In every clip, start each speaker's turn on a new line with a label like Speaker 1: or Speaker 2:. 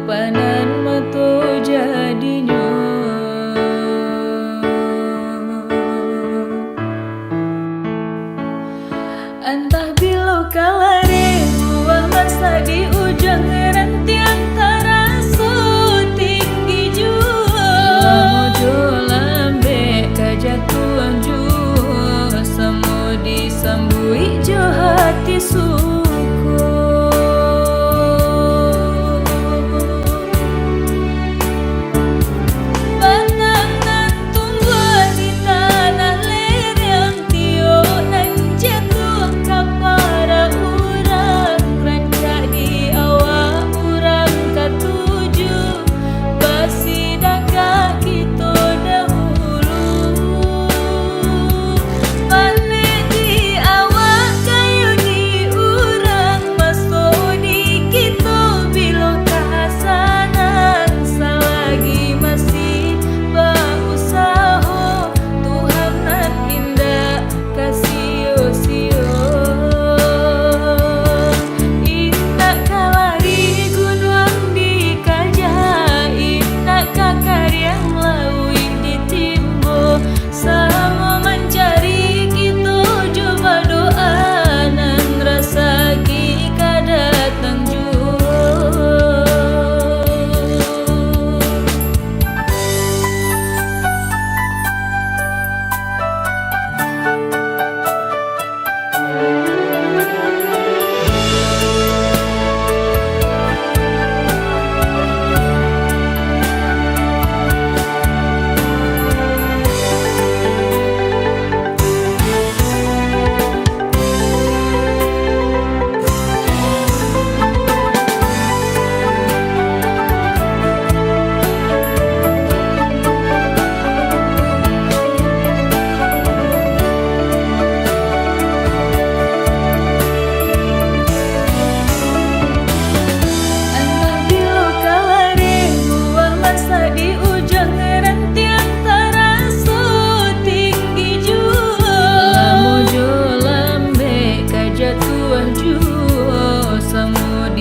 Speaker 1: simpanan metu jadinya. Entah bila kalare buah masa di ujung ranti antara tinggi jua. Mojo lambe kajatuan jua, samo disambui jo hati suku.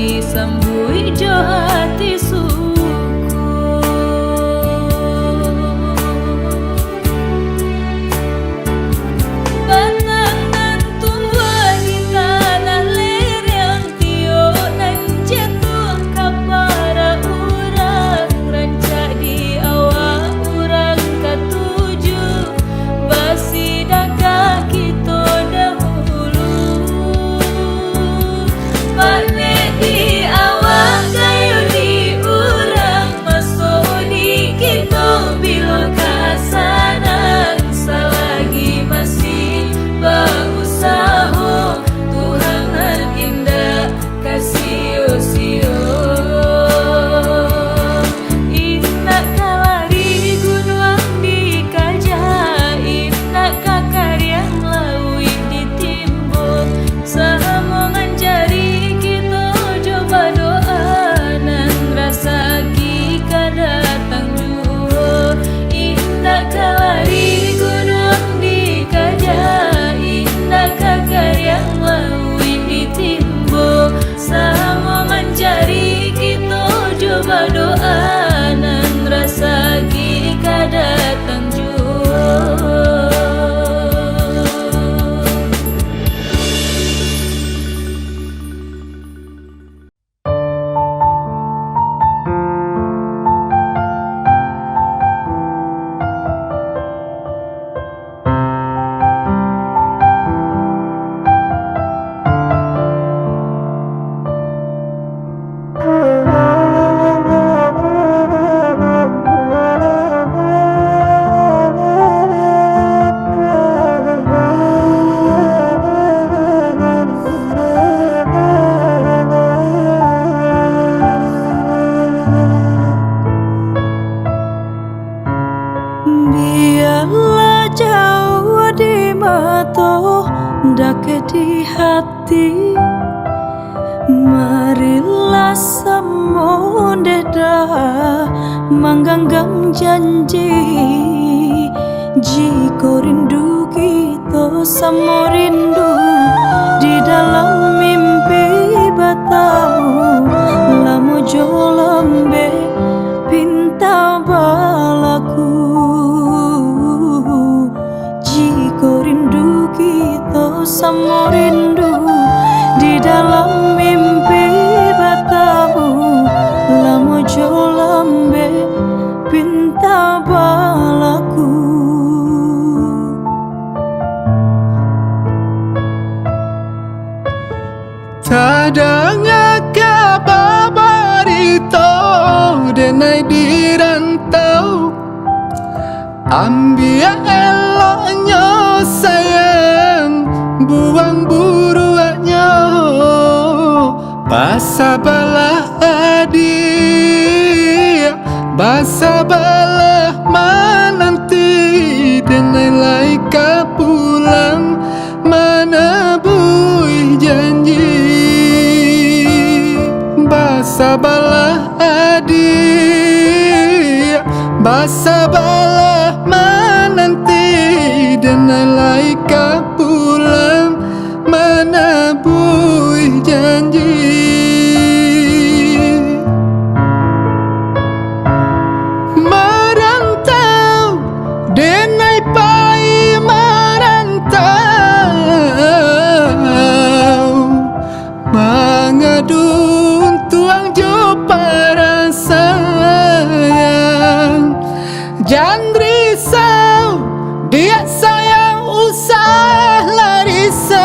Speaker 1: Disambui jo hati suku. Panangan tua di tanah lereng tio nan jatuh kapara urang rancak di awak urang katuju basi daga kita dahulu. Pane di awak kayu di urang masuk di kita bila kasanan selagi masih berusaha Tuhan indah kasih sio. Indah kalari gunung di kajah, indah kakar yang laui ditimbun sama menjadi coba doa nan rasa kita datang jua. Indah kalari gunung di kajah, indah kakar yang laui ditimbo sama mencari kita coba doa nan rasa kita datang jua. Biarlah jauh di mata, dake di hati. Marilah samudera menggenggam janji. Jika rindu kita sama rindu di dalam mimpi batamu, lamu jo lambe mojo lambe pinta balaku.
Speaker 2: Tadanga kababarito denai di rantau, ambia eloknya sayang, buang buruannya basa balah adik, basa balah menanti denai laika pulang mana bui janji. Basa balah adik, basa balah menanti denai laika pulang mana bui janji. Merantau denai pai merantau, mengadun tuang jo para sayang. Jangan risau, dia sayang usah larisau,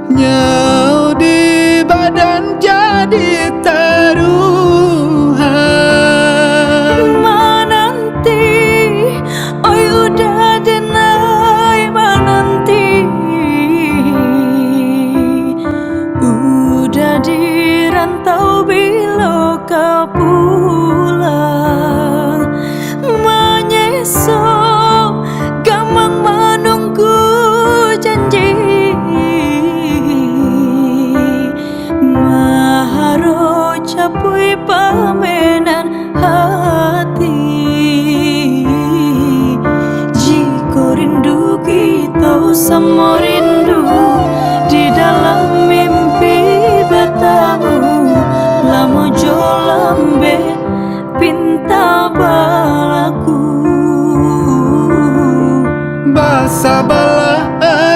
Speaker 2: nyau di badan jadi taruhan.
Speaker 1: Menanti, oi udah denai menanti, udah di rantau bila kau pulang. Menyesal gamang menunggu janji, maharo capui pamenan hati. Jika rindu kita sama rindu di dalam mimpi bertemu, lamo jo lambe pinta balaku.
Speaker 2: Basa balah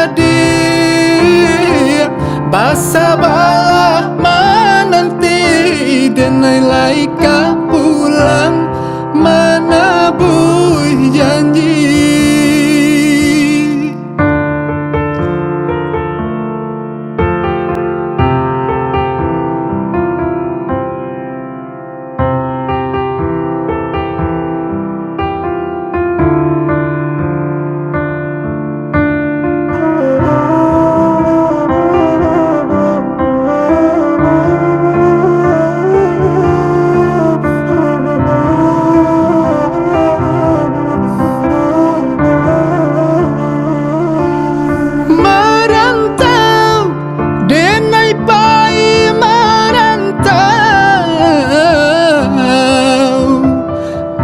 Speaker 2: adik, basa balah menanti denai laika pulang mana bui janji.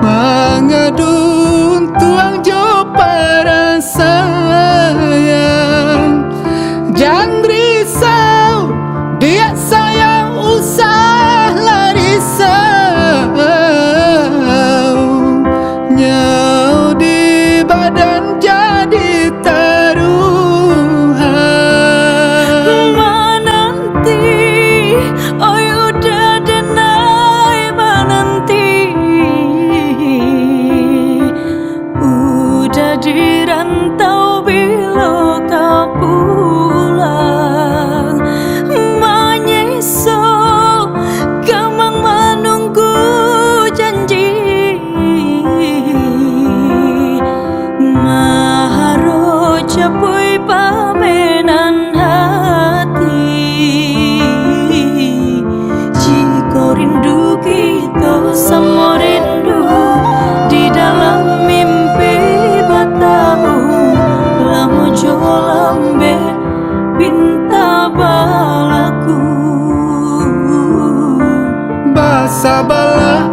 Speaker 2: Mengadun tuang jo para sayang. Jangan risau, dia sayang usah larisau, nyau di badan jadi taruhan.
Speaker 1: Menanti, oi udah denai menanti, udah di rantau bila kau pulang. Menyesal gamang menunggu janji, maharo capui pamenan hati. Jika rindu kita sama rindu di dalam mimpi bertemu, lamo jo lambe pinta balaku.
Speaker 2: Basa balah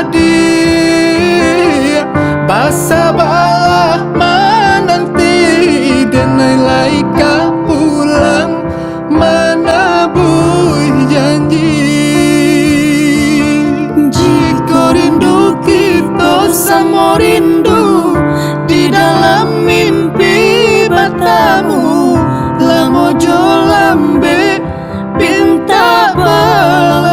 Speaker 2: adik, basa balah menanti denai laika pulang mana bui janji. Jika rindu kita sama rindu di dalam mimpi bertemu, lamo jo lambe pinta balaku.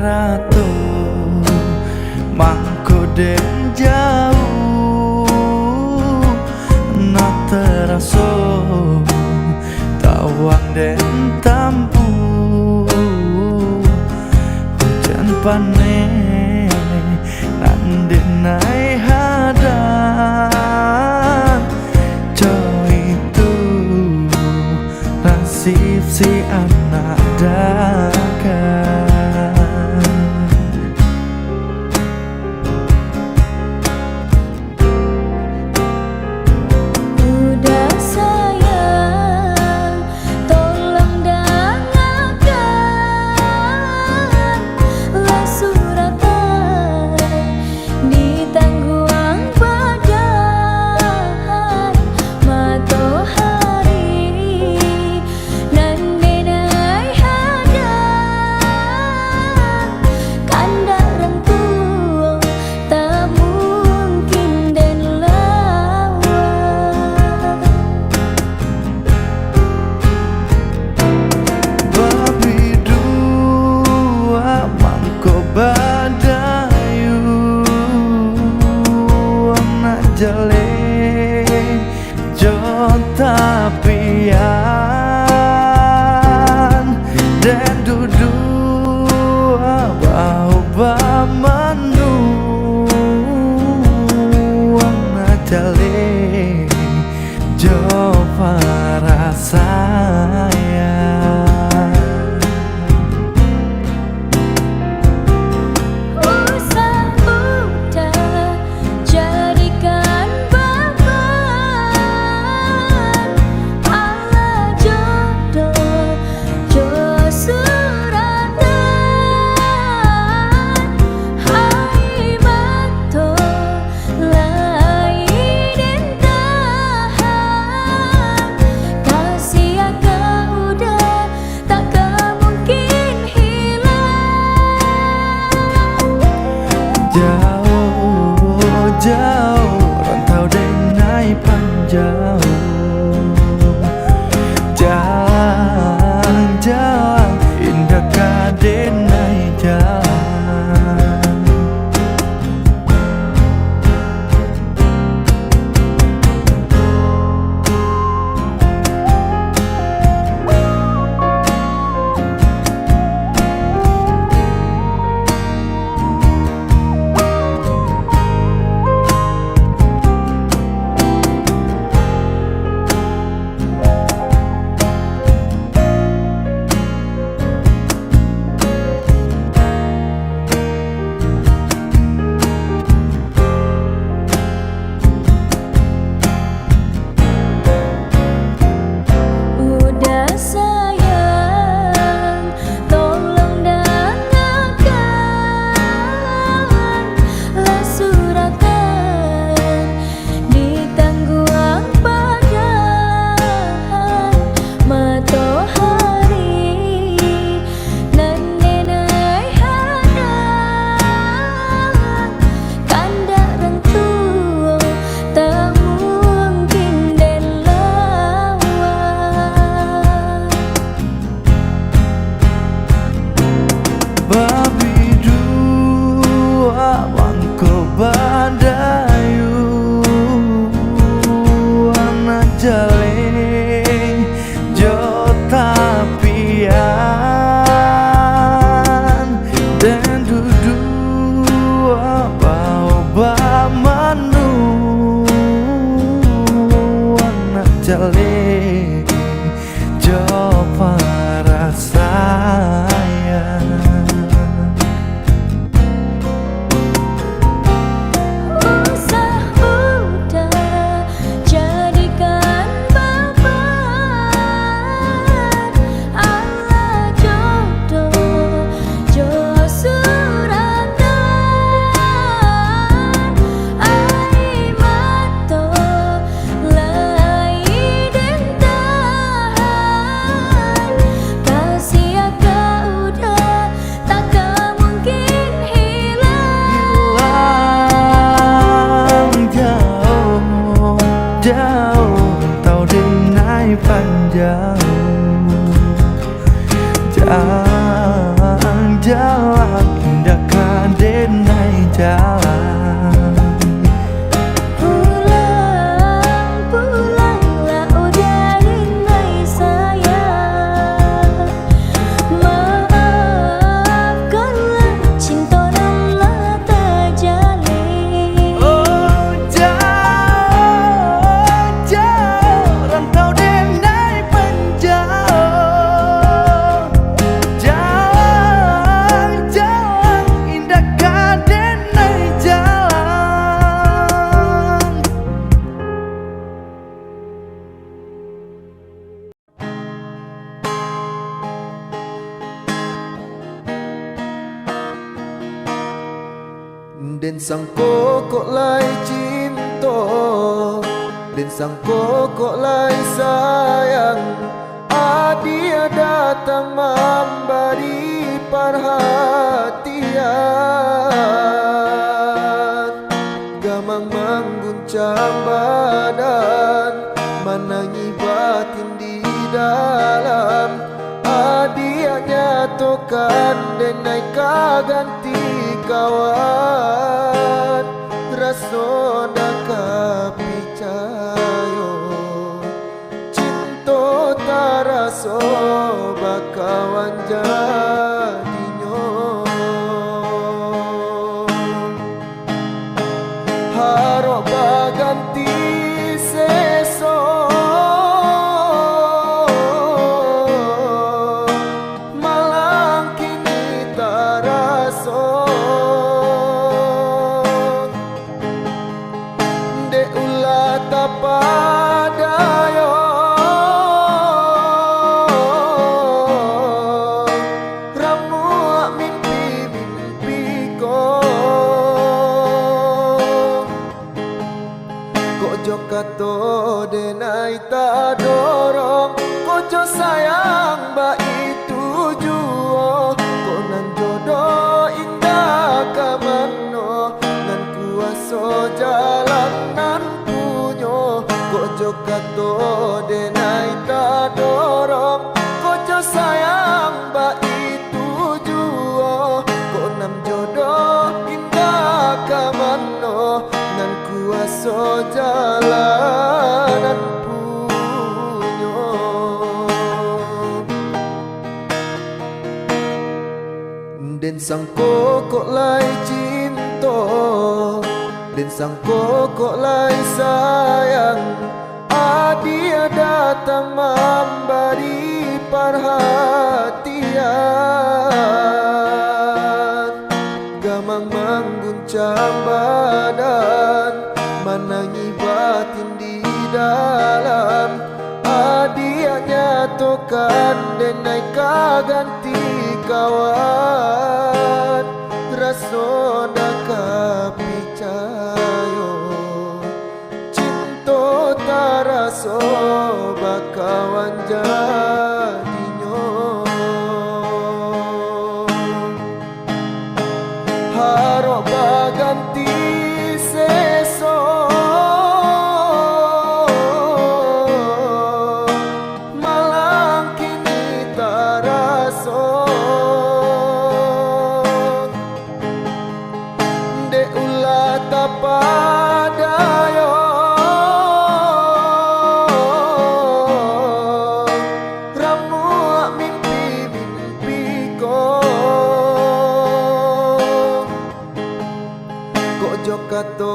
Speaker 2: ratu mangko den jauh na teraso tawang den tampu hujan panen nandenai hadan coy itu nasib si anak dagang.
Speaker 1: Udah sayang, tolong dengarkan lah suratan di tangguang badan matahari nan denai hadan kanda rentu tak mungkin dan lawan.
Speaker 2: Babi dua mangko badayu nak jale jota pian dan dudu bau bamanu nak jale jo para sayang.
Speaker 1: Usah udah jadikan beban ala jodoh jo suratan hai mato lain tahan kasih akan udah takkan mungkin hilang.
Speaker 2: Jauh, jauh, rantau denai panjang. Jalan, jalan, indah kadenai jalan.
Speaker 3: Den sang kok lai cinta, den sang kok lai sayang. Dia datang memberi perhatian, gamang mengguncang badan, menangi batin di dalam. Dia nyatakan dan naik ganti kawan, rasona kapicayo cinta taraso bakawan jadinyo. Harap baganti seso, malang kini taraso. De ulah tapadayo, ramu mimpi ko. Kojo kato denai ta dorong, kojo sayang ba itu juo. Konan jodoh indah kamano, nan kuaso jalanan punyo. Kojo kato denai ta dorong, kojo sayang ba itu juo. Konan jodoh indah kamano, nan kuaso jalanan punyo. Den sang kok lai cinta, den sang kok lai sayang. Dia datang memberi perhatian, gamang mengguncang badan, menangi batin di dalam. Dia nyatakan dan naik ganti kawan, rasona kapicayo cinta taraso bakawan jadinyo. Harap baganti seso, malang kini taraso. De ulah tapadayo, ramu mimpi ko. Kojo kato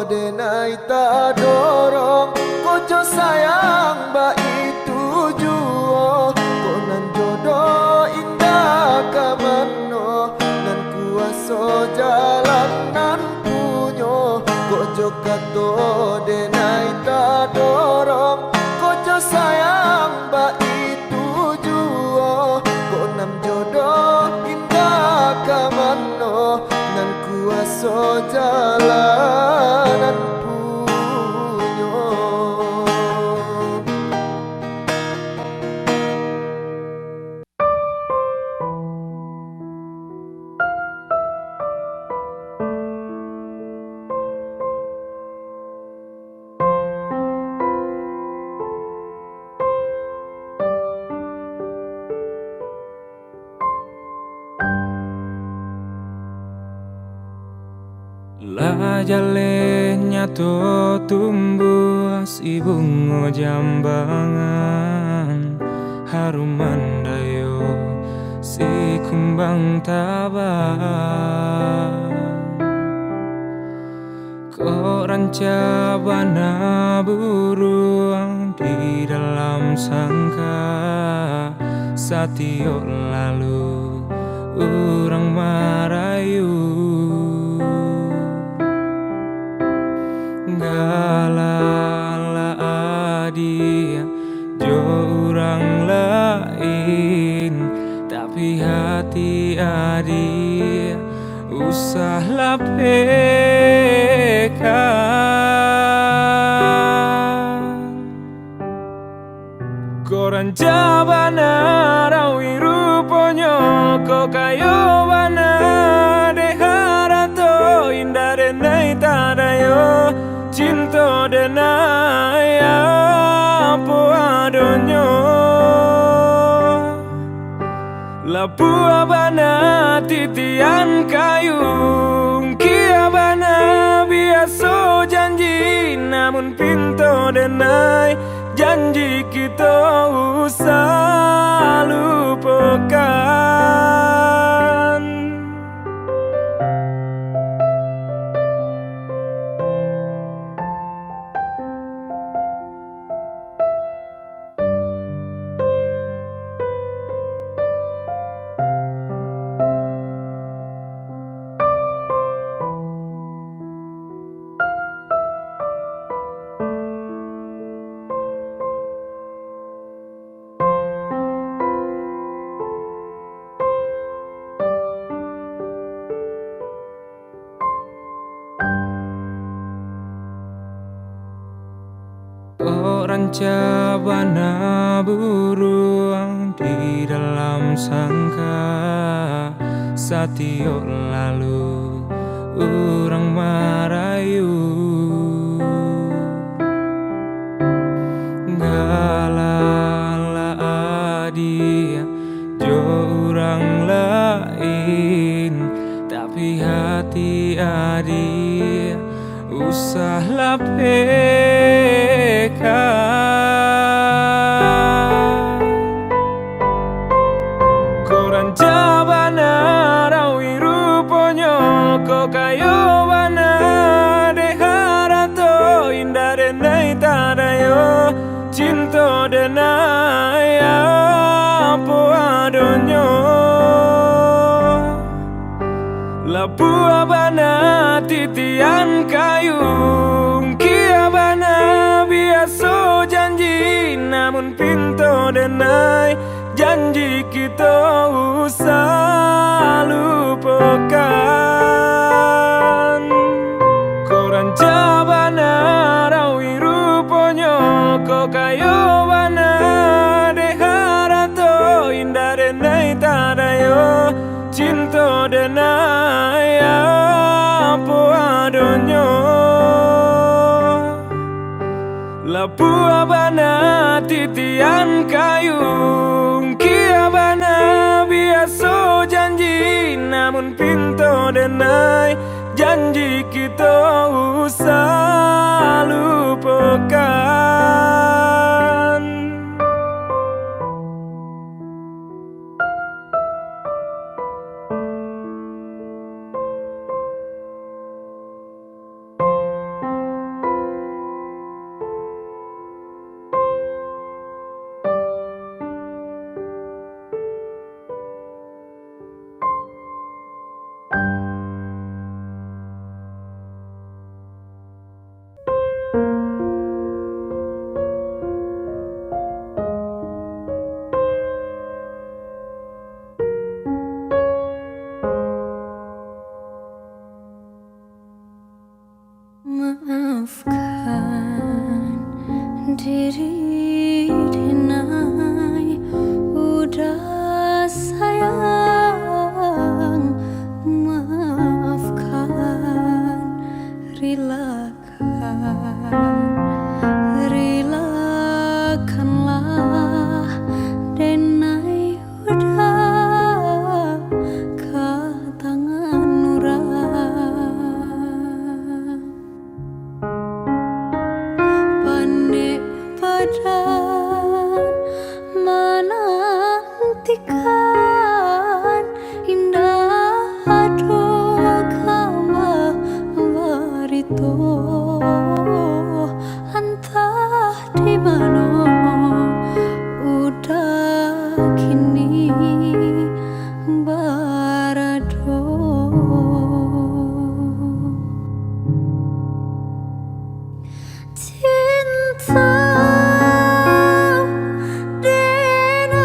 Speaker 3: denai ta dorong, kojo sayang ba itu juo. Konan jodoh indah kamano, nan kuaso jalanan punyo. Kojo kato denai ta dorong, kojo sayang ba itu juo. Konan jodoh indah kamano, nan kuaso jalanan punyo.
Speaker 1: La jalenya to tumbuh si bunga jambangan, harum mandayo si kumbang tabang. Kok rancabana burung di dalam sangka, satio lalu urang marayu. Galala adia jo orang lain, tapi hati adia
Speaker 4: usahlah pekan koran jabana rawi ruponyo ko kayo bana deharato indah denai tadayo cinta denai apa adonyo lapu abana titian kayung kia bana biasa janji namun pintu denai janji kita usah lupakan. Orang cabana burung di dalam sangka satio lalu orang marayu galala adia jo orang lain tapi hati adia usahlah koran jabana rawi ruponyo ko kayo bana deharato indah denai tadayo cinta denai apa adonyo lapu abana titian kayung kia bana biasa janji namun pintu denai janji kita usah lupakan koran jabana rawi ruponyo ko kayo bana deharato indah denai tadayo cinta denai apa adonyo lapu abana titian kayung kia bana biasa janji namun pintu denai janji kita usah lupakan.
Speaker 1: Maafkan diri denai udah sayang maafkan relakanlah denai udah ke tangan orang pandai padan menantikan indah aduk kama warito entah di mana udah kini barado cinta denai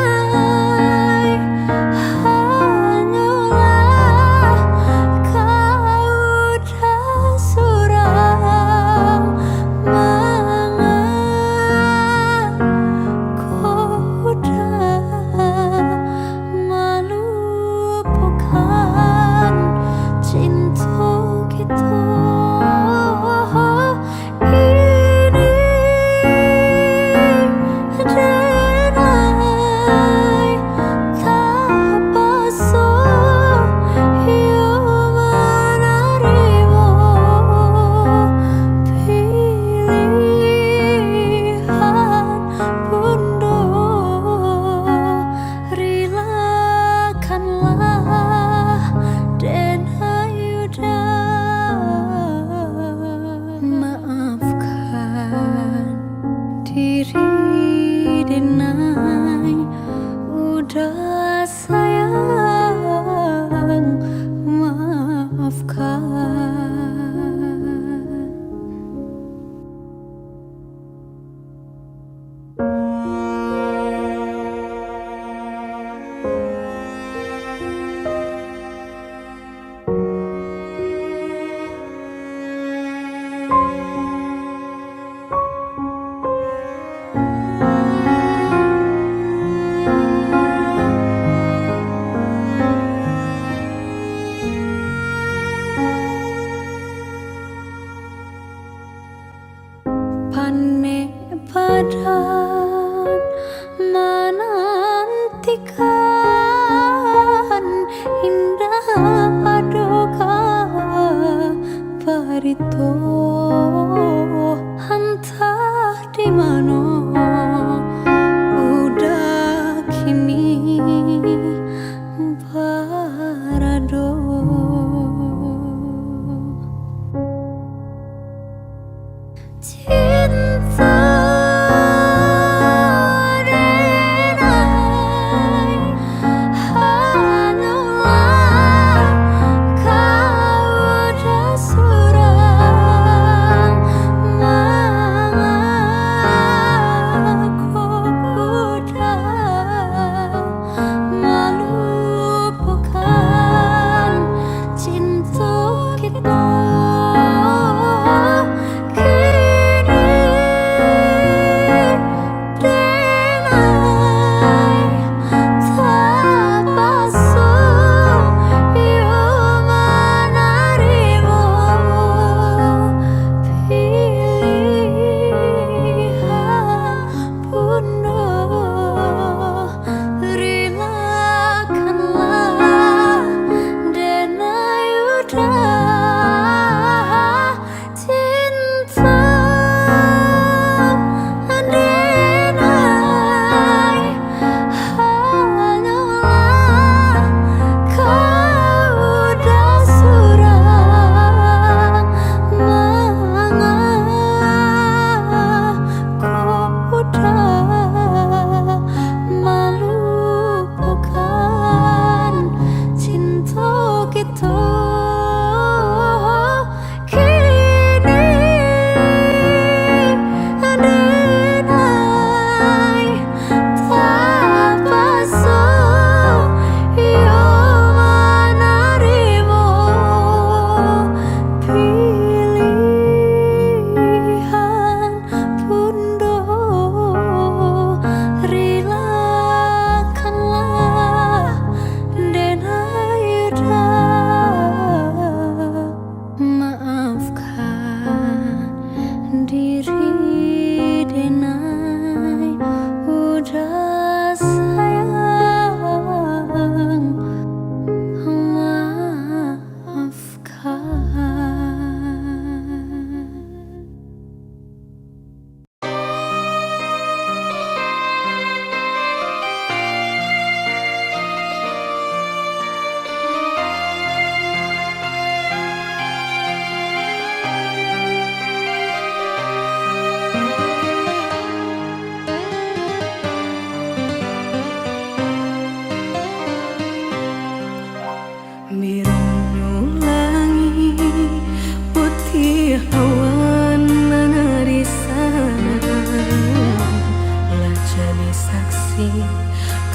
Speaker 1: udah sayang, maafkan. Pane badan menantikan indah adoka barito, entah di mana udah kini barado. Cinta denai hanyalah kau udah surang, mengaku udah melupakan cinta kita.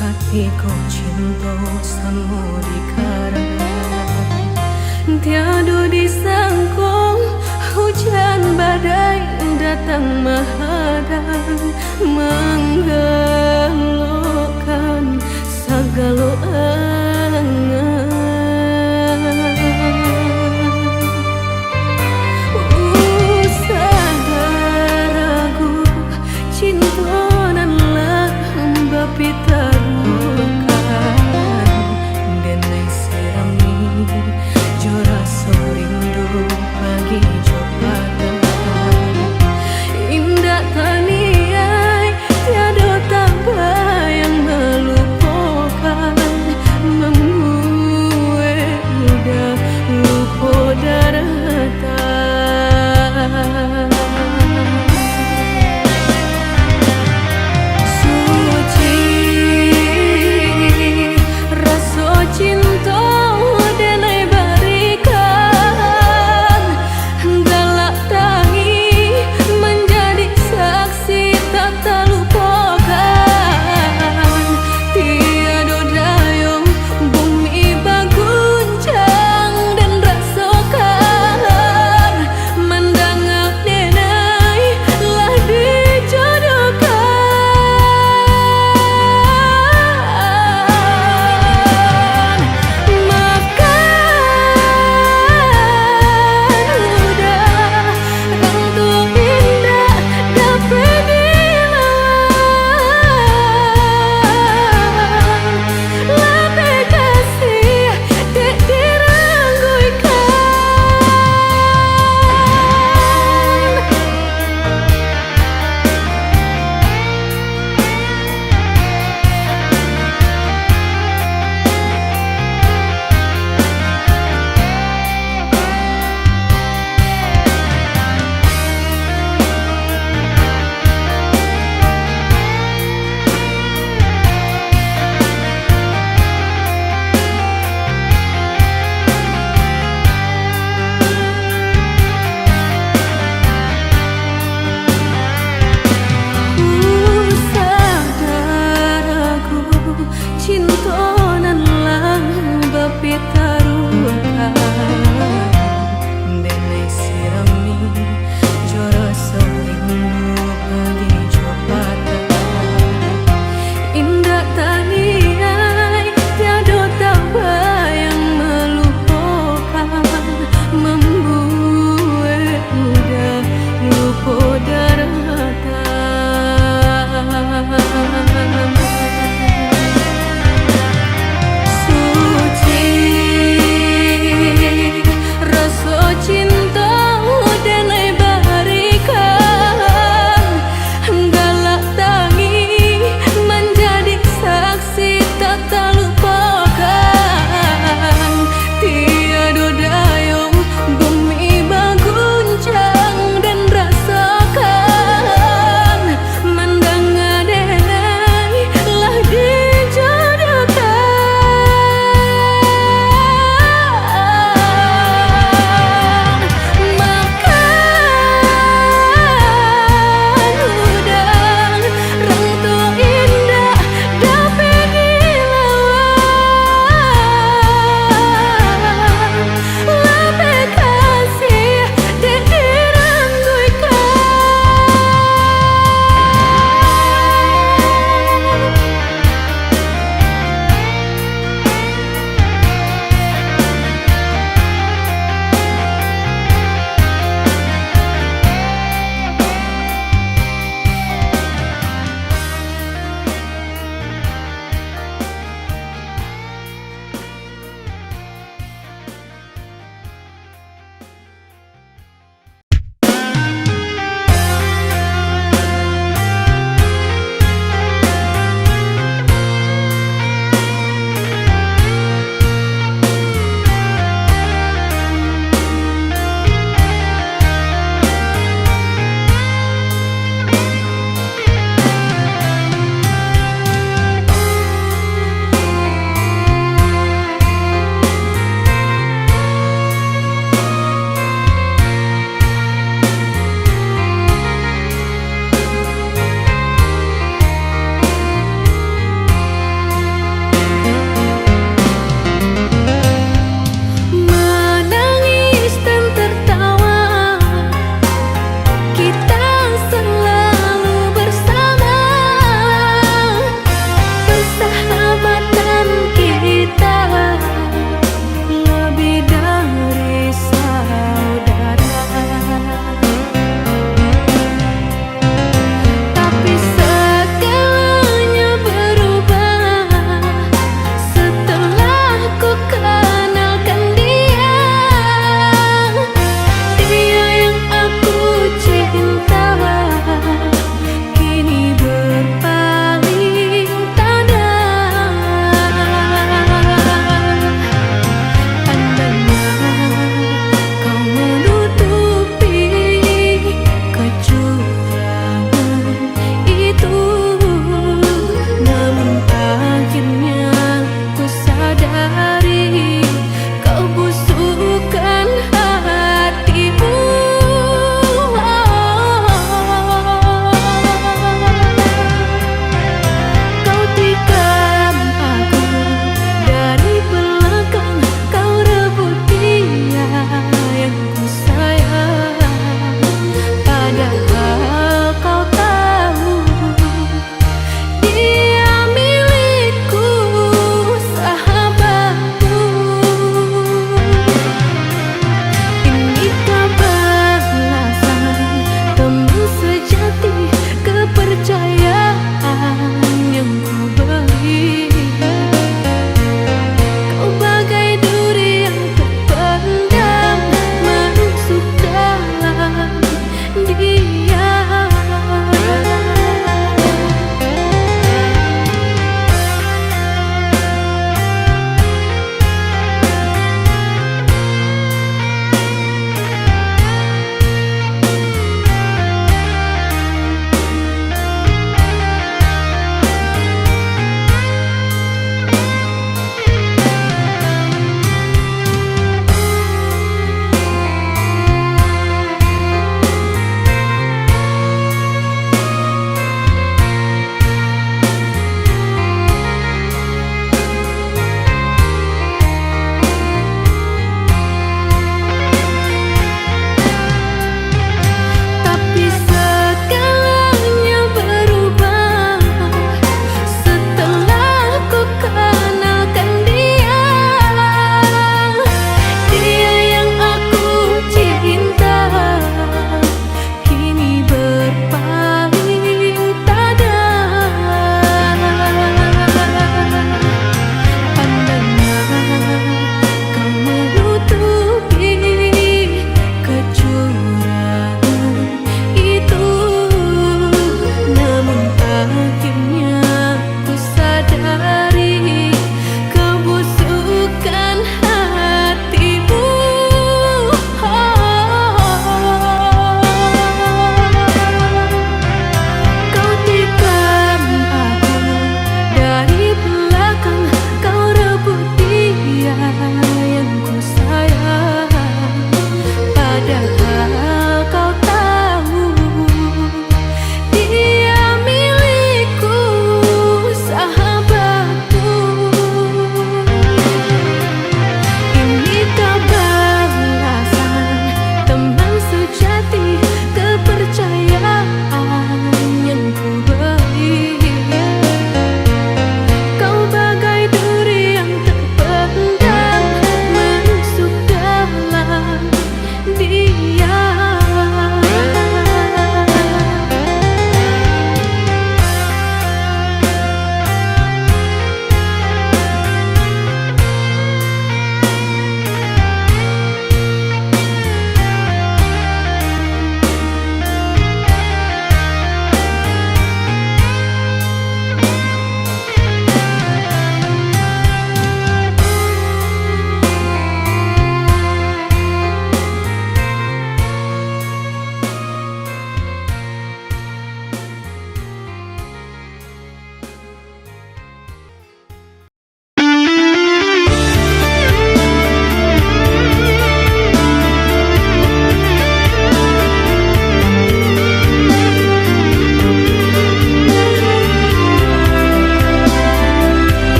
Speaker 5: Katiku cinta sama dikaran, tiada disangkung hujan badai datang menghadang, menggelokkan segala angan. Sadar aku cinta nan lah bapita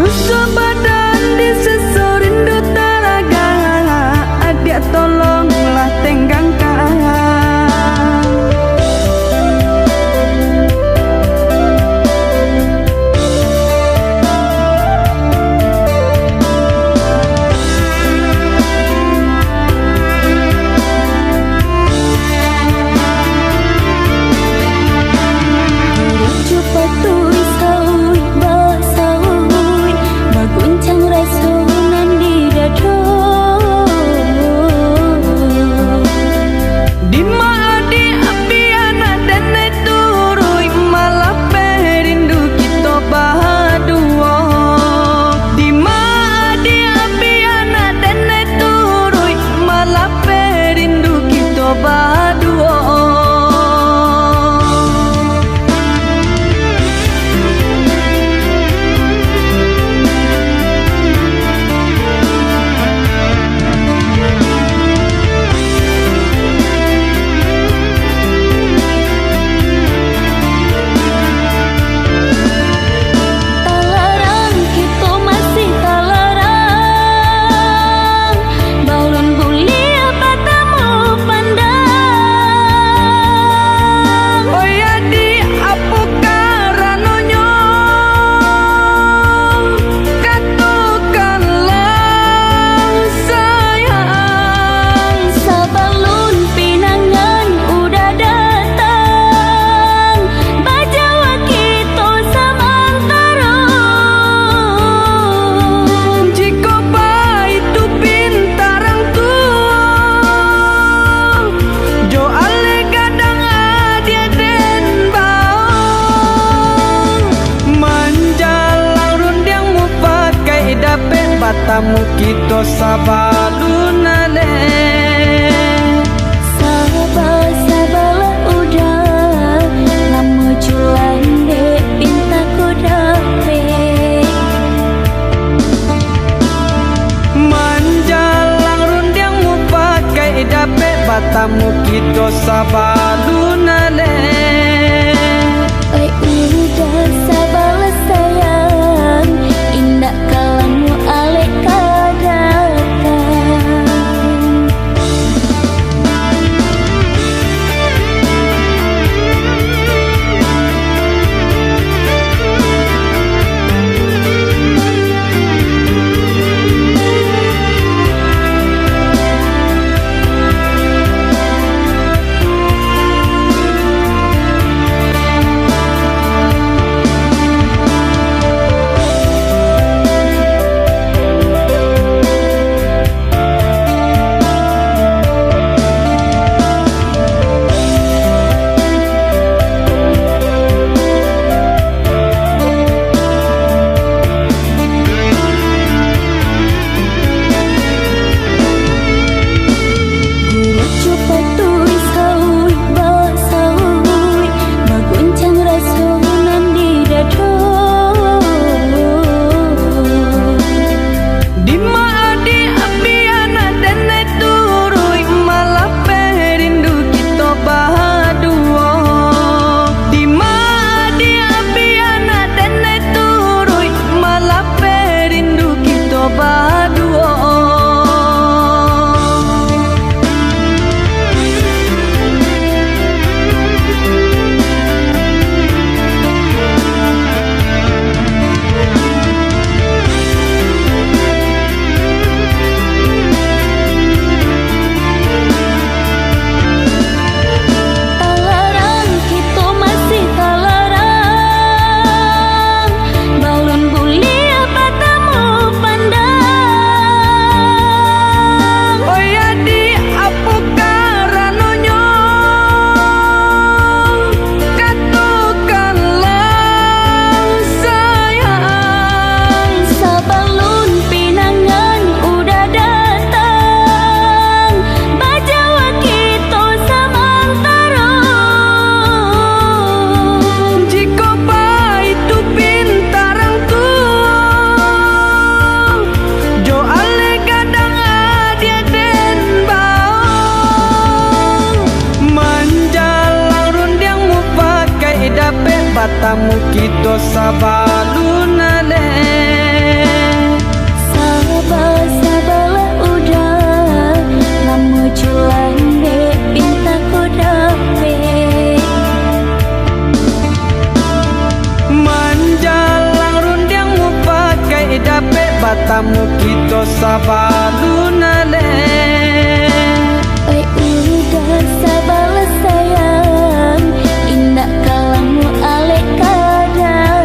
Speaker 1: Rusuh badan disesurindu telaga, adik tolonglah tenggangkan.
Speaker 4: Tamu kita sabalunale,
Speaker 5: sabalah udah lama jualan dek pinta kodape.
Speaker 4: Manjalang rundiang mu pakai dape, batamu kita sabalunale.
Speaker 5: Udah sabalah sayang, indah kalanmu alek kadakan.
Speaker 4: batamu kita sabalunale. batamu kita sabaluna le.
Speaker 5: Oi udah sabarlah sayang, indah kalamu alek kadatan.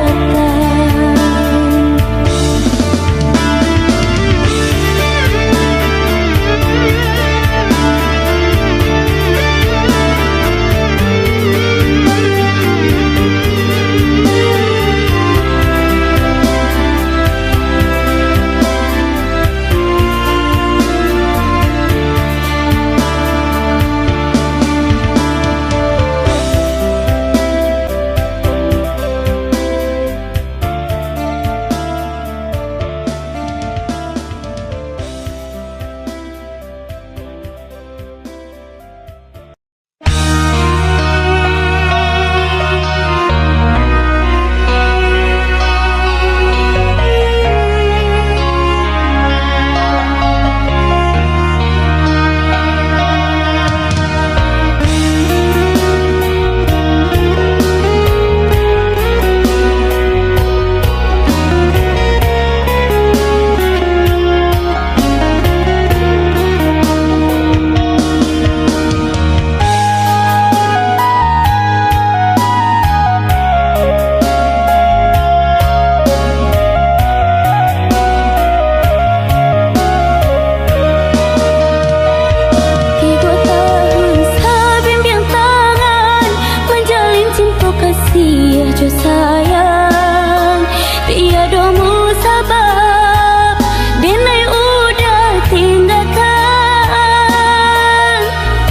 Speaker 5: Sayang, tiadamu sabab denai udah tinggalkan.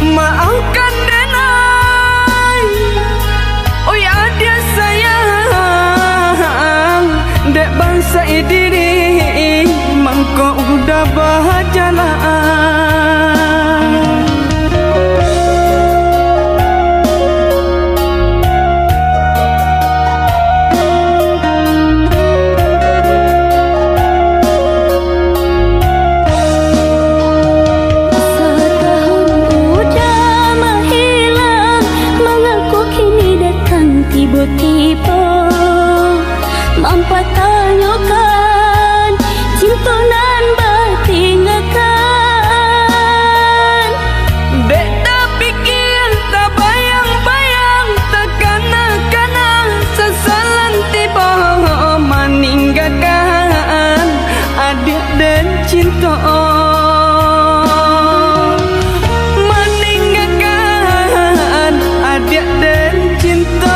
Speaker 4: Maafkan denai, oh ya dia sayang. Dek bangsa diri, mangko udah berjalan. Tiba-tiba mampu tanyakan cinta nan bertinggalkan. Dek tak pikir, tak bayang-bayang, tak kana-kana sesalan tiba meninggalkan adik dan cinta. Meninggalkan adik dan cinta.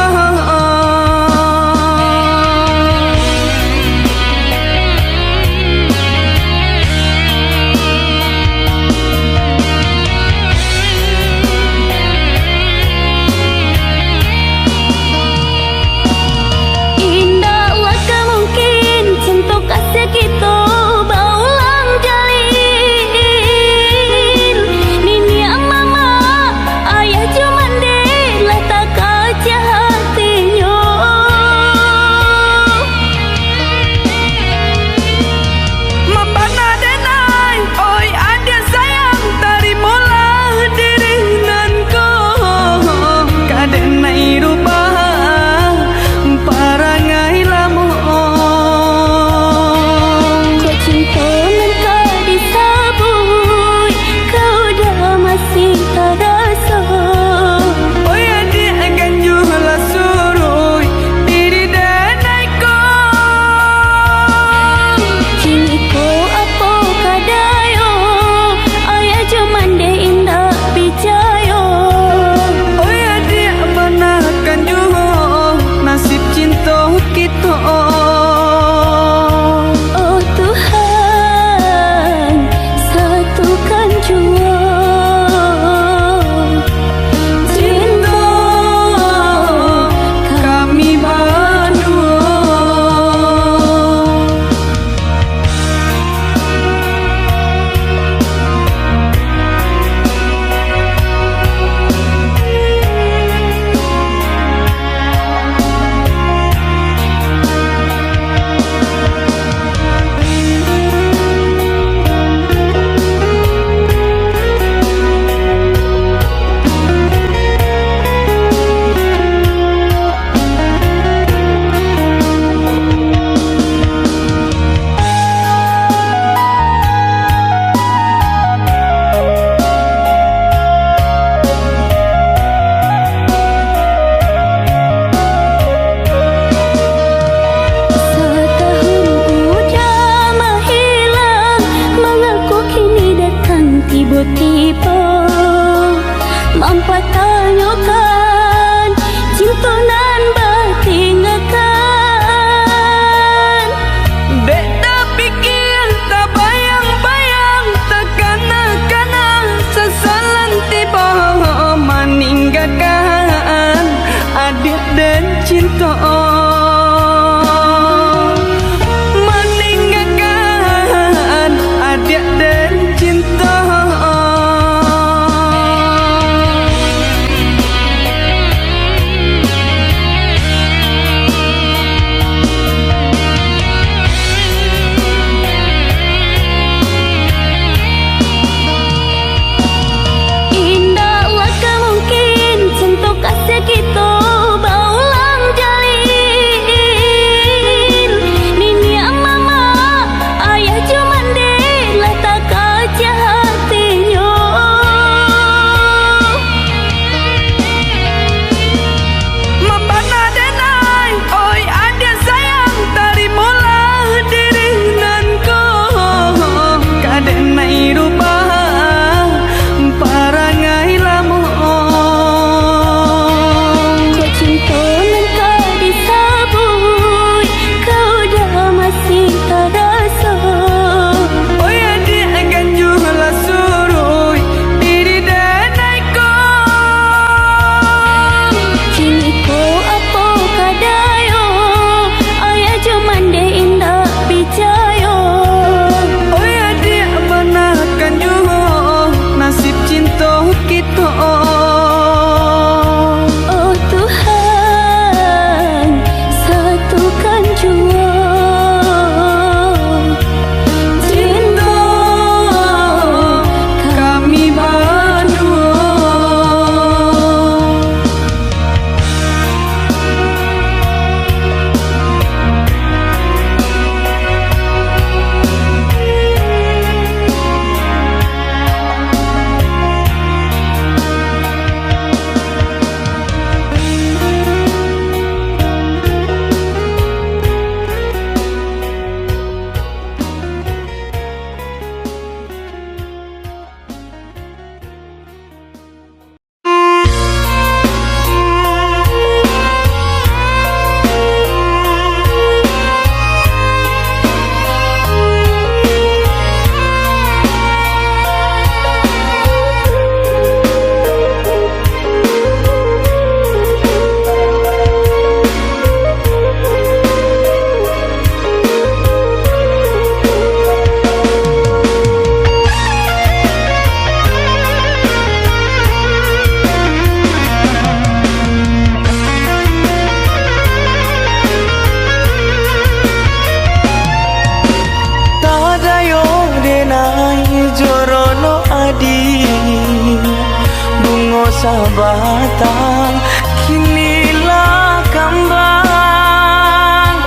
Speaker 4: sabatang kinilah kambang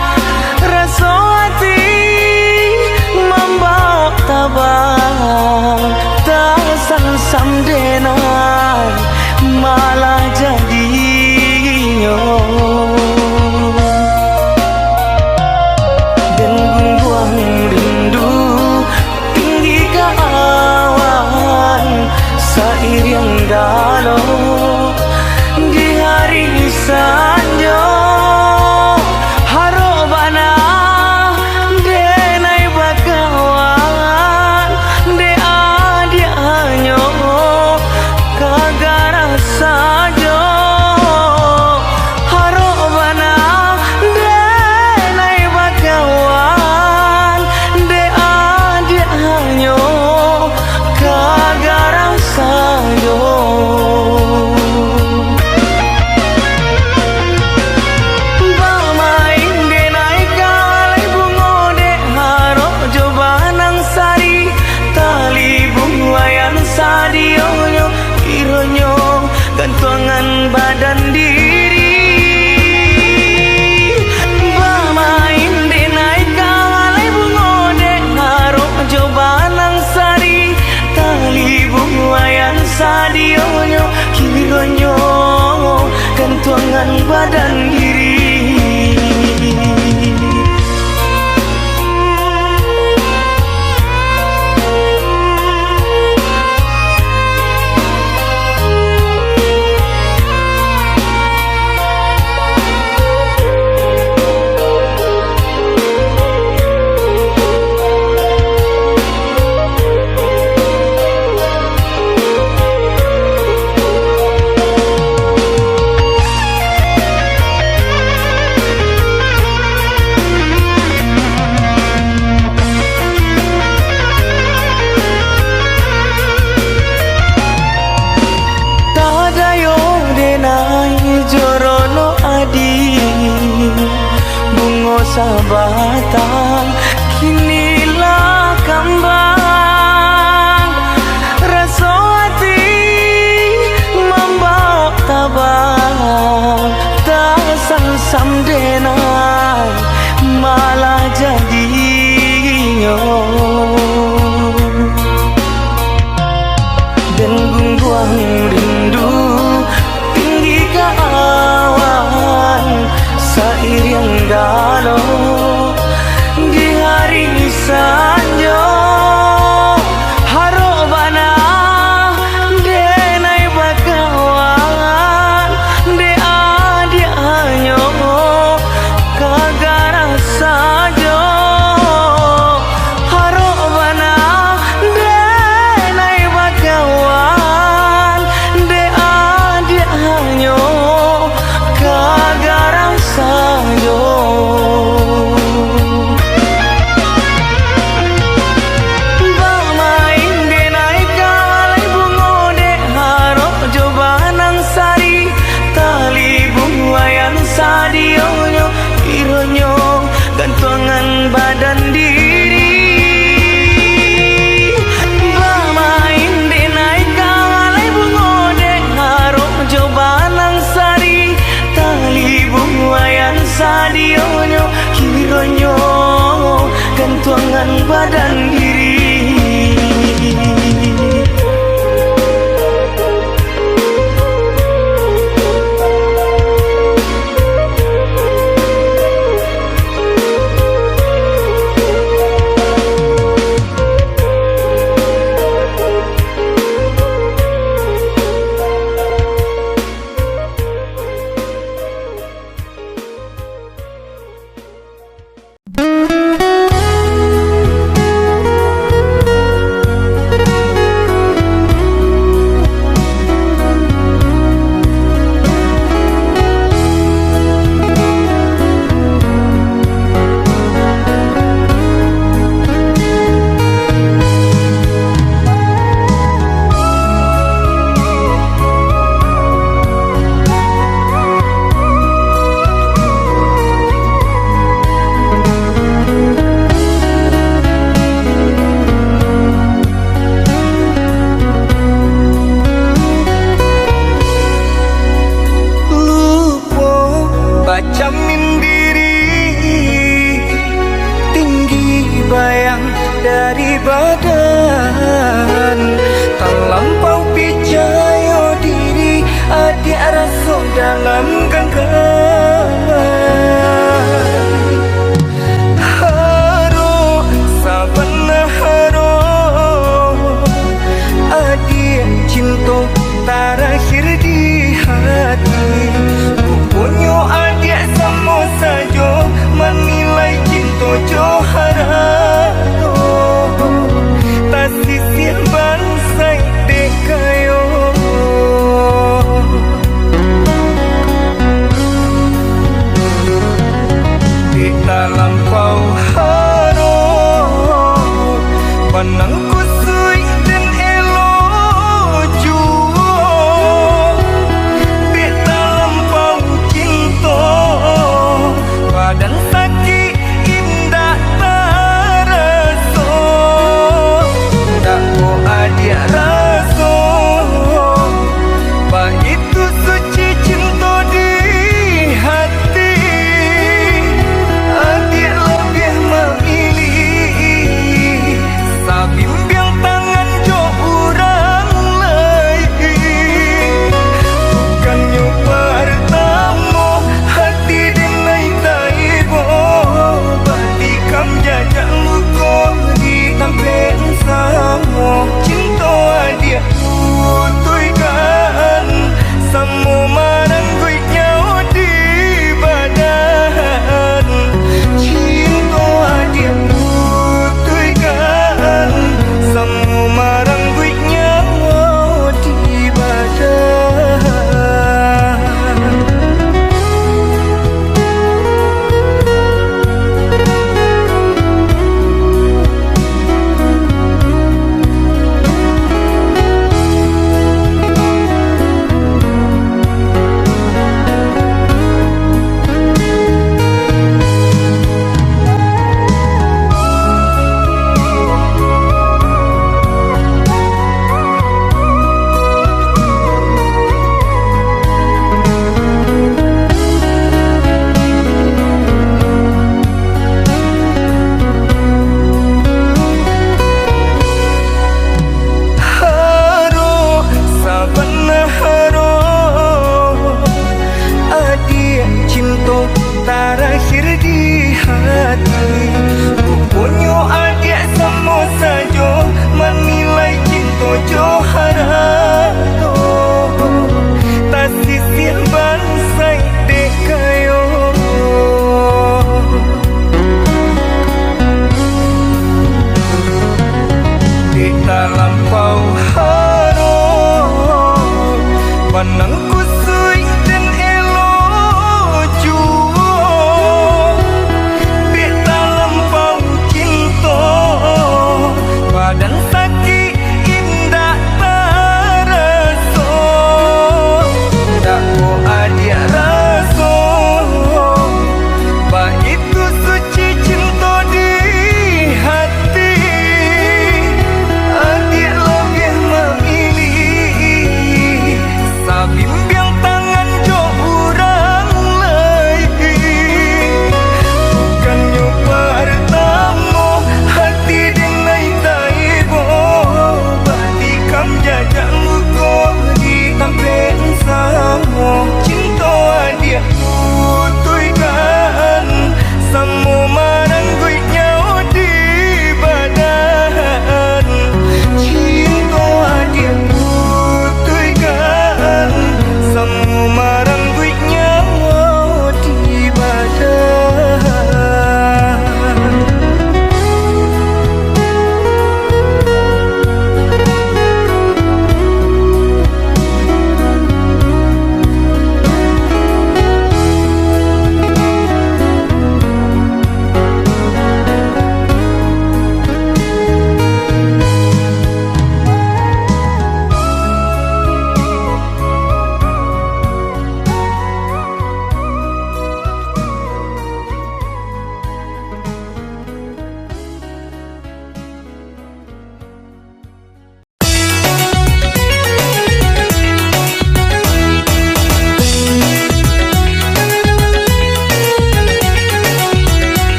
Speaker 4: rasa hati membawa tabang tak sam denai malah jadinya dan gungguang rindu tinggi ke awan seiring dalam di hari sanjo harobana denai bakawan de adianyo kagara sajo harobana denai bakawan de adianyo kagara sajo bamain denai kalai bungo de haro jobanang sari tali bungayan sadionyo ironyo gantungan badan diri bamain denai kalai bungo de haro jobanang sari tali bungayan sadionyo ironyo gantungan badan diri tadayo denai jorono adi bungo sabatang kinilah kambang rasa hati membawa tabang tak sam denai malah jadinya dan gungguang rindu tinggi ke awan seiring dalam di hari sanjo harobana denai bakawan de adianyo kagara sajo harobana denai bakawan de adianyo kagara sajo bamain denai kalai bungo de haro jobanang sari tali bungayan sadionyo ironyo gantungan badan diri bamain denai kalai bungo de haro jobanang sari tali bungayan sadionyo ironyo gantungan badan diri
Speaker 2: lampau harum pandang kusui dan elo juo beta lampau cinta padang sakit indah taraso tak ko adia raso bah itu suci cinta di hati adik lebih memilih sabimbiang tangan jo urang lain bukannya pertama hati denai taibo balikam jajak luko di tampen samo cinta adik utuykan samo marang gue nyawa di badan cinta adik utuykan samo marang gue nyawa di badan. Haro sabana haro adik cinta terakhir di hati rupanya adik sama saja menilai cinta joharato tak sisir bansai dekayo di lampau harum pandang kusui dan elo juo beta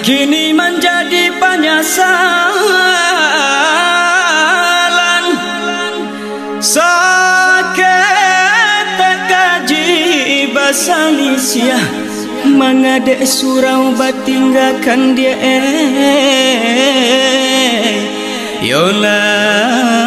Speaker 4: kini menjadi penyesalan. Sakit kaji basanisia mengadek surau batinggalkan dia yolalai.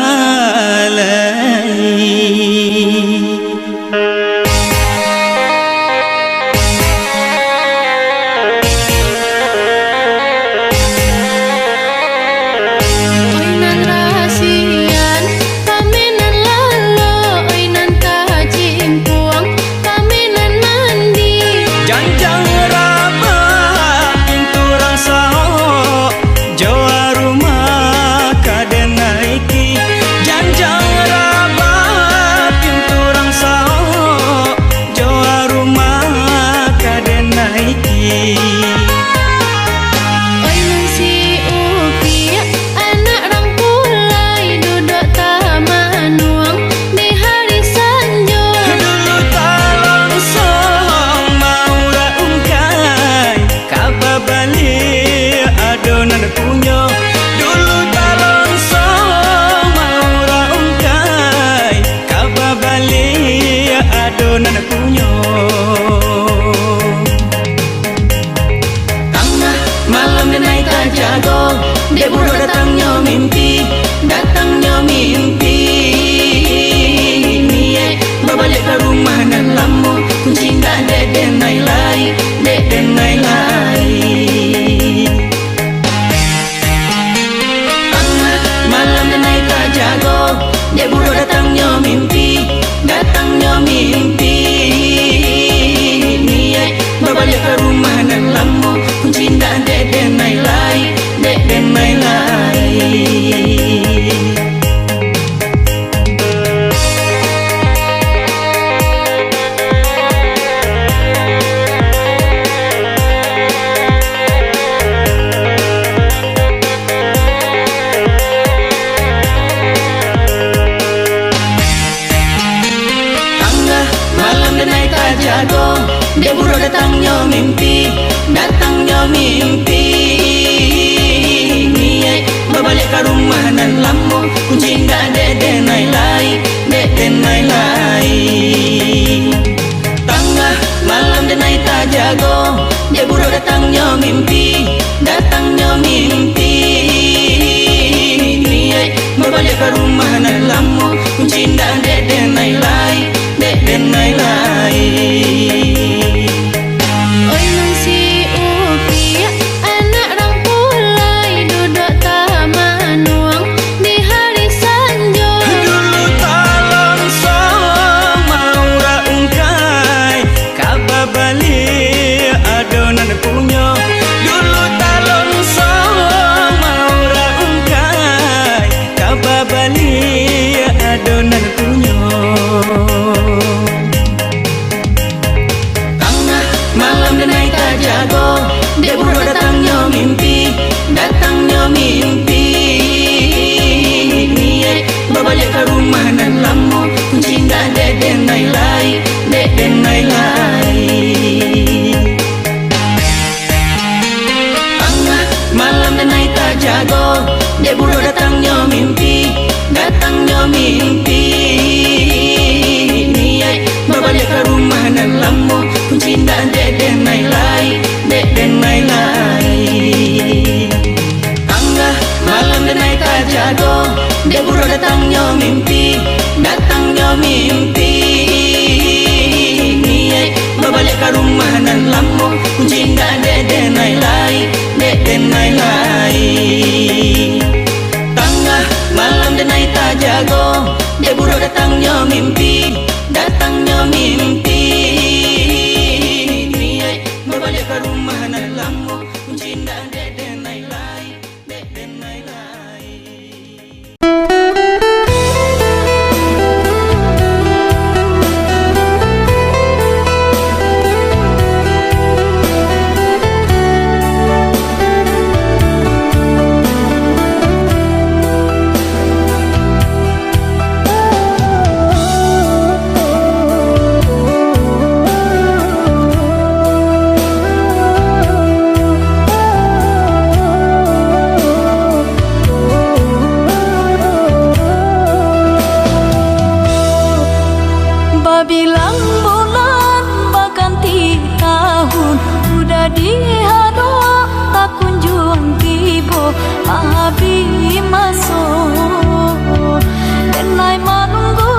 Speaker 1: Mahabi masuk denai menunggu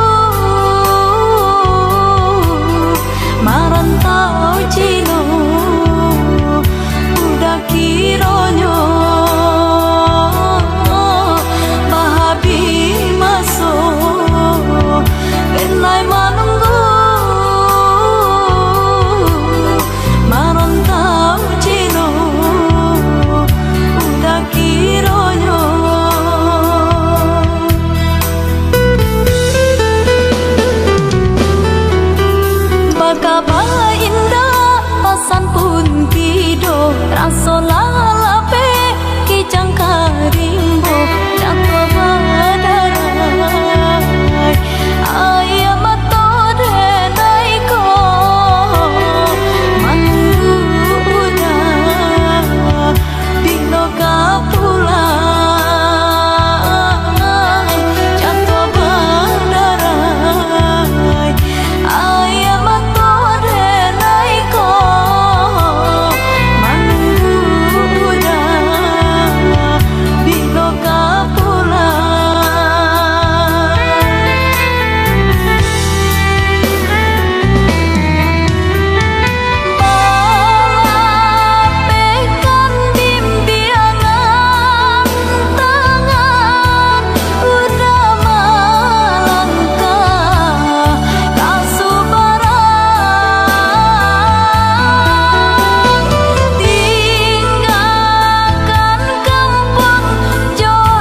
Speaker 1: marantau Cino udah kironyo Mahabi masuk denai menunggu marantau Cino udah kironyo Bakaba indah pasan pun tido raso lalape kijang karimbo jatuh badarai ayam matode naiko manguda dino kapulang jatuh badarai ayam matode naiko manguda dino kapulang Balapekan dimbiangan tangan udah melangkah kasubaran tinggalkan kampung jauh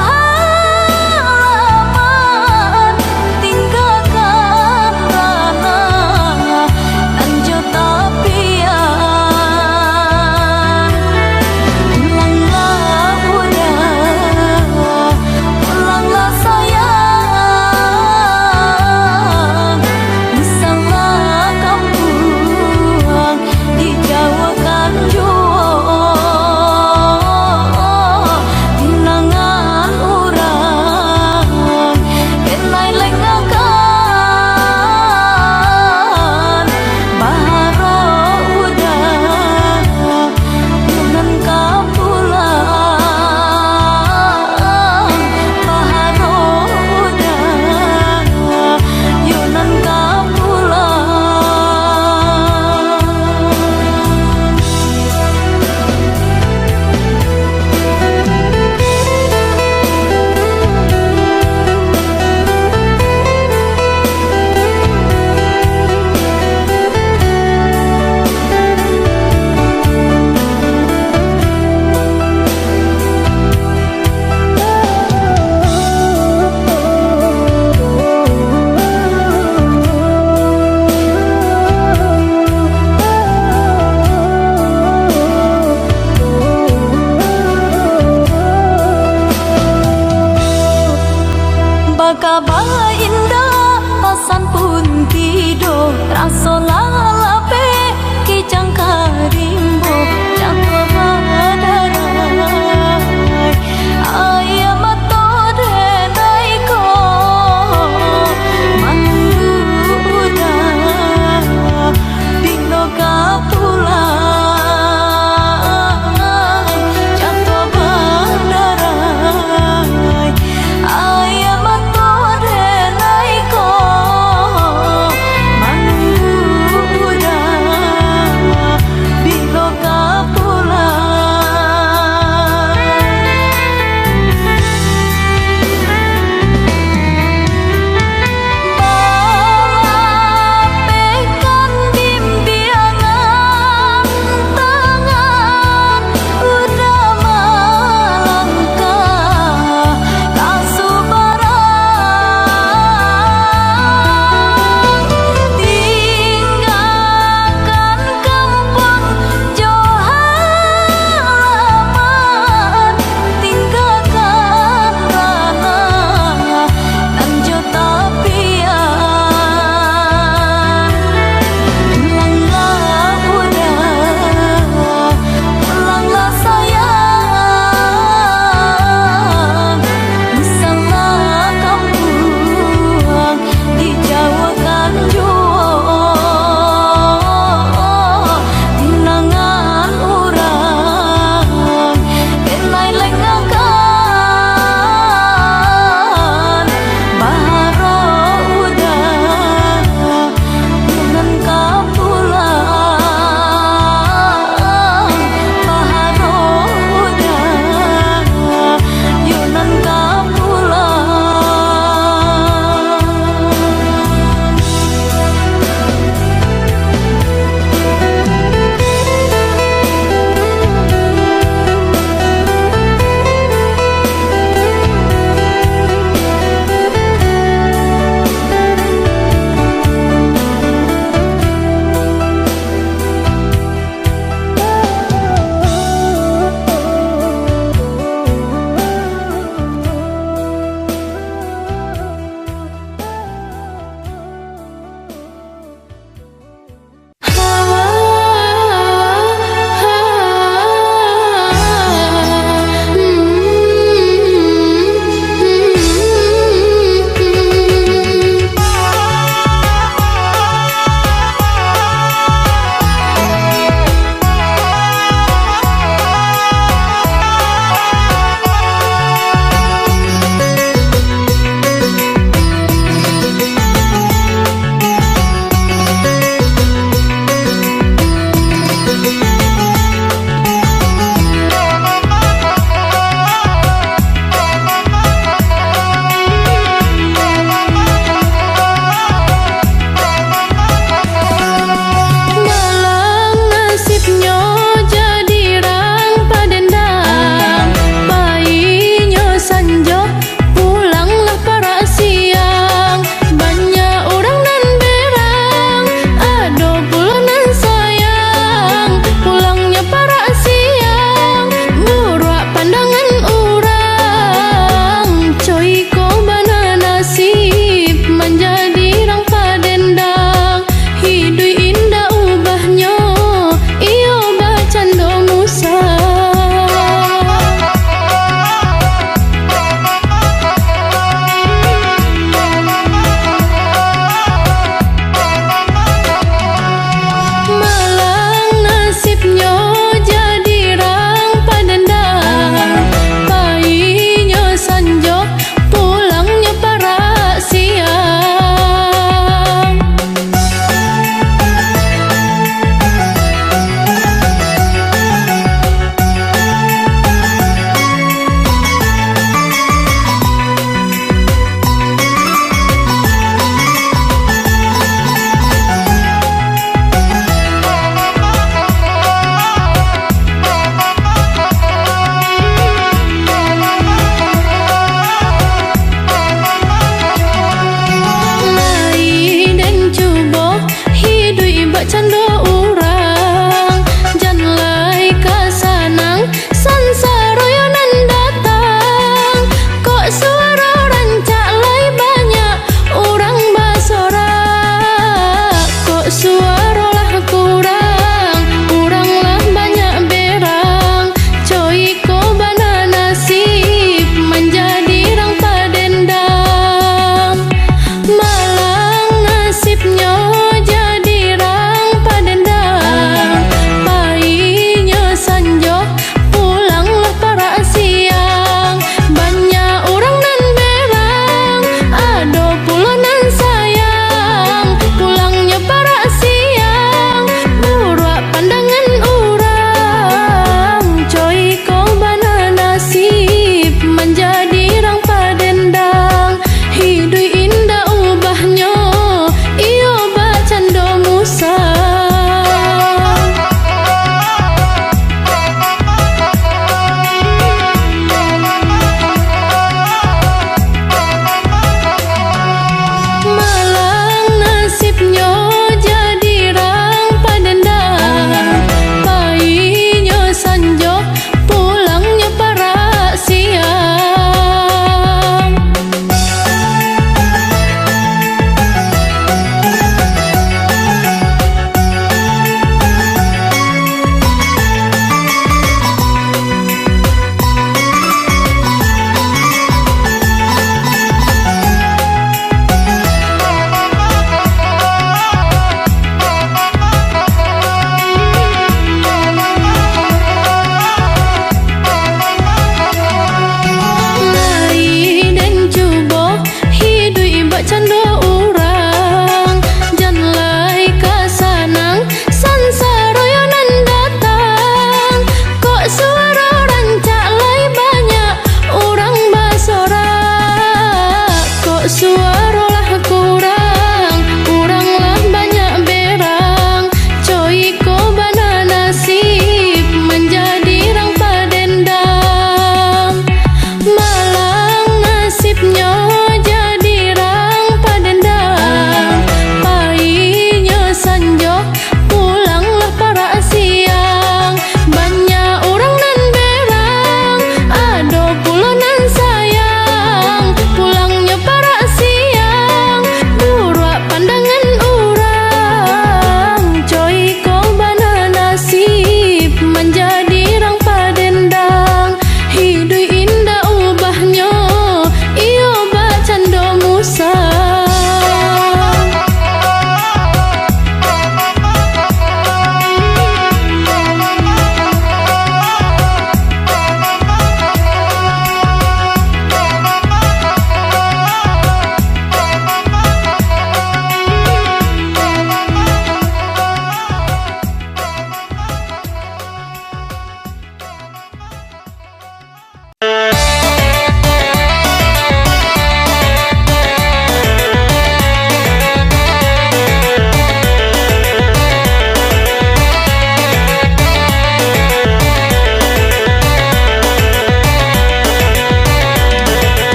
Speaker 1: halaman tinggalkan tanah dan juta pian pulanglah udah pulanglah sayang misalnya kampung di Jawa kan tinangan orang kenai lengakan baharo udah yunan kapulang baharo udah yunan kapulang Bakaba indah pasan pun tido raso lalape kijang karimbo jatuh badarai ayam matode naiko manguda dino kapulang jatuh badarai ayam matode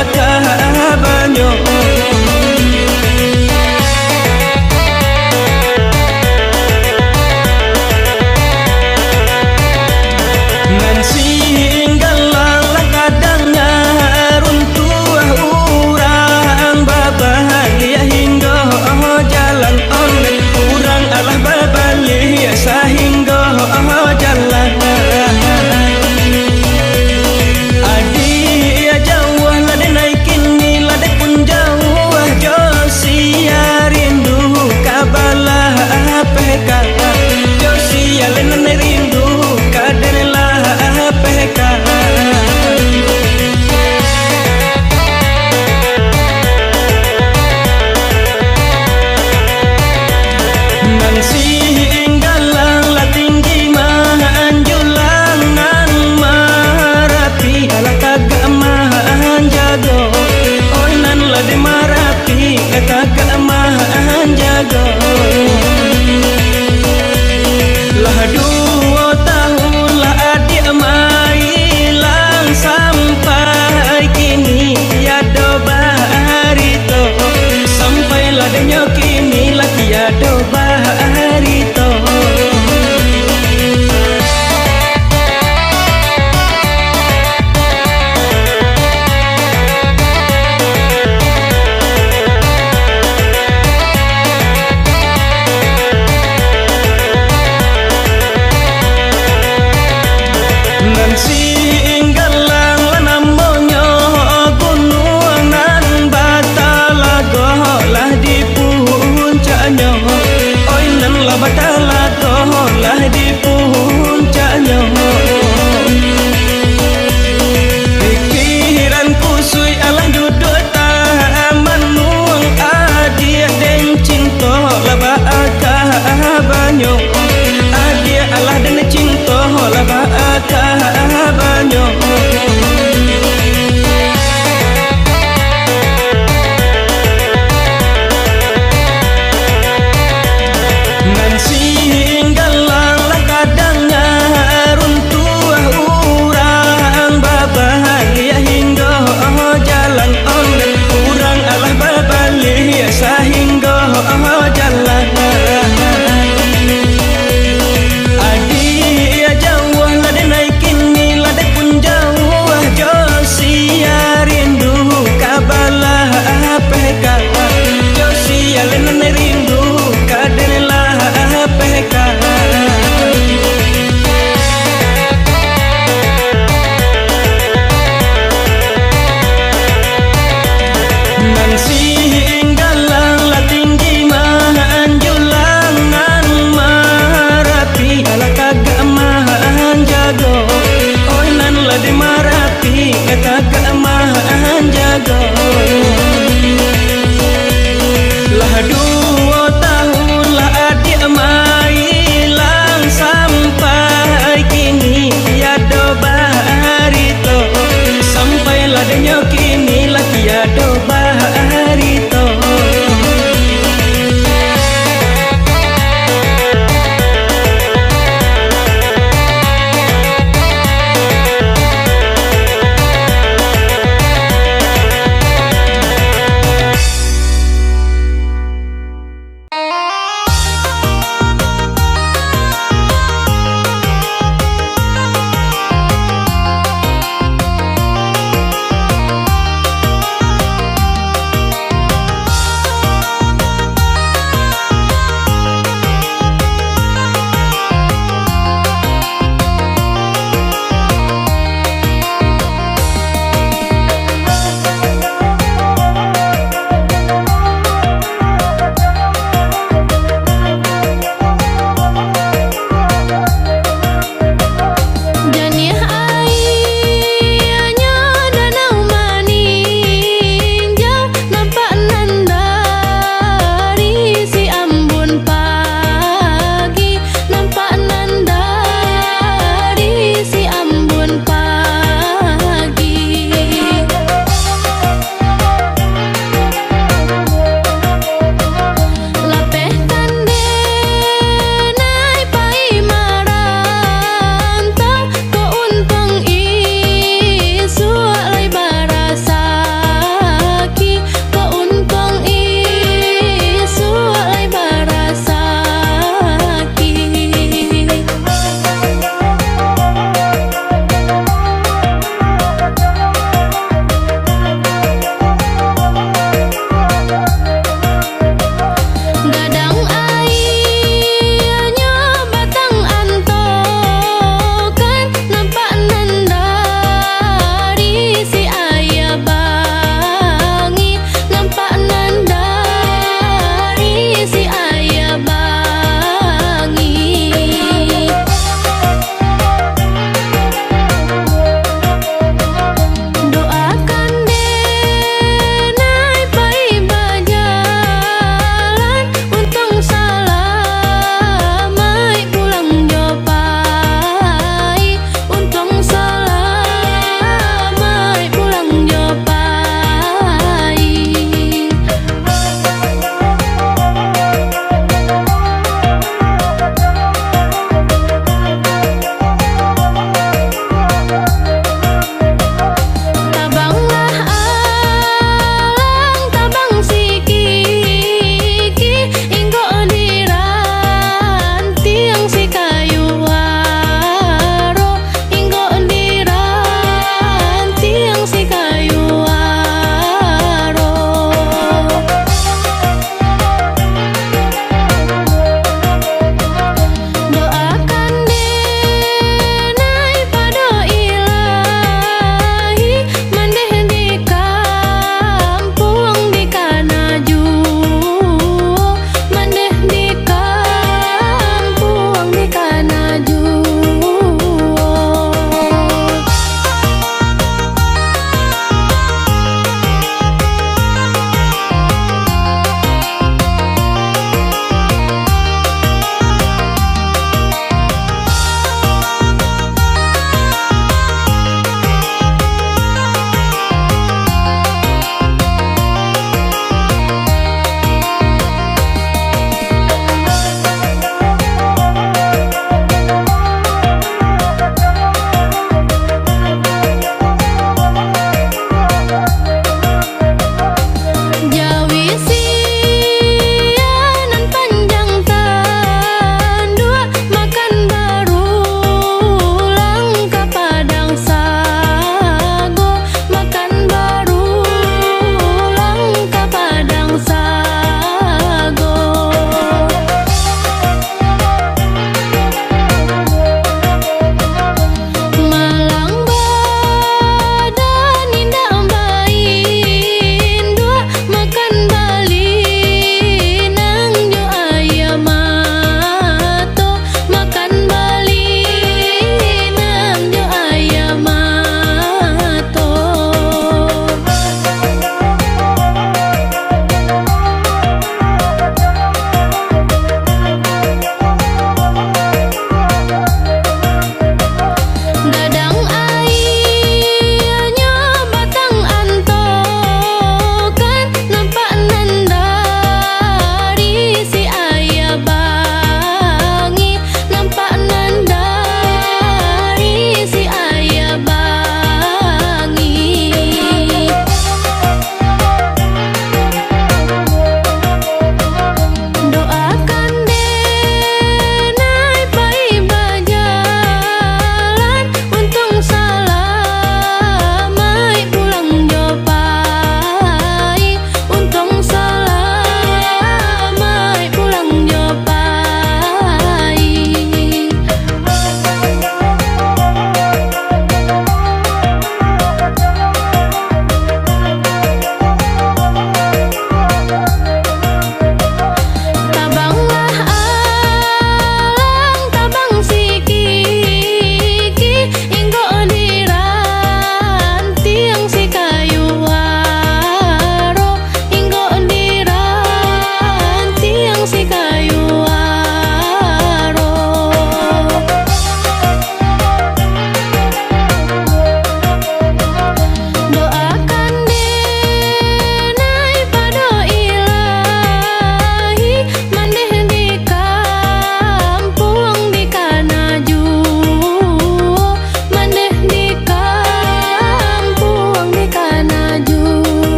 Speaker 4: kabanyo ngan singgal lang kadangnya runtuh urang babahagia hingga jalan oleh urang alah babalia sehingga jalan adi jauh lade naikin ni lade pun jauh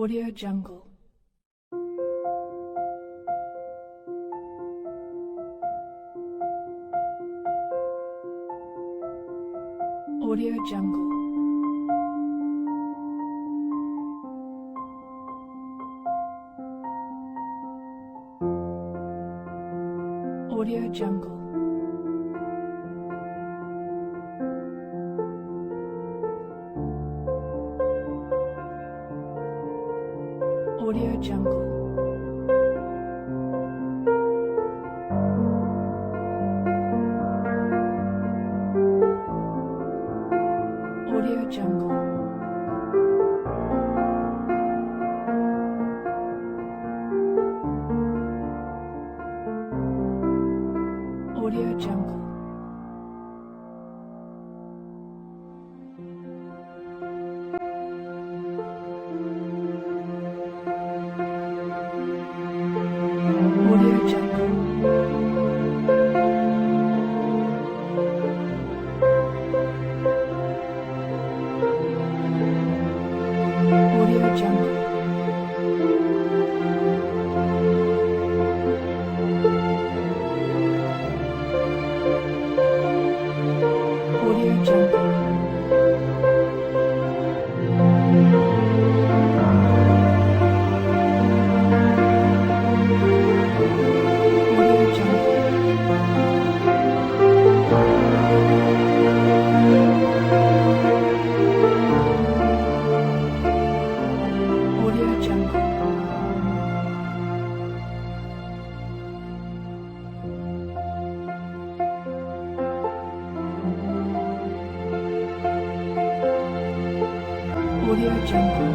Speaker 1: Audio Jungle. Audio Jungle. Audio Jungle. Audio Jungle. Audio Jungle. Audio Jungle. Audio Jungle. Audio Jungle. Audio Jungle. Audio Jungle. Audio Jungle. Audio Jungle.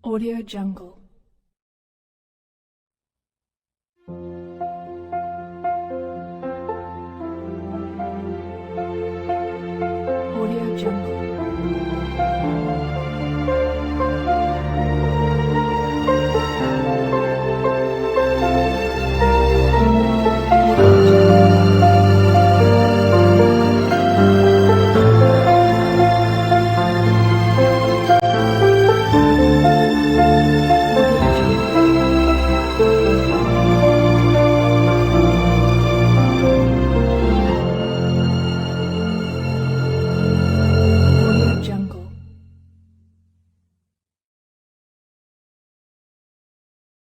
Speaker 1: Audio Jungle. Audio Jungle.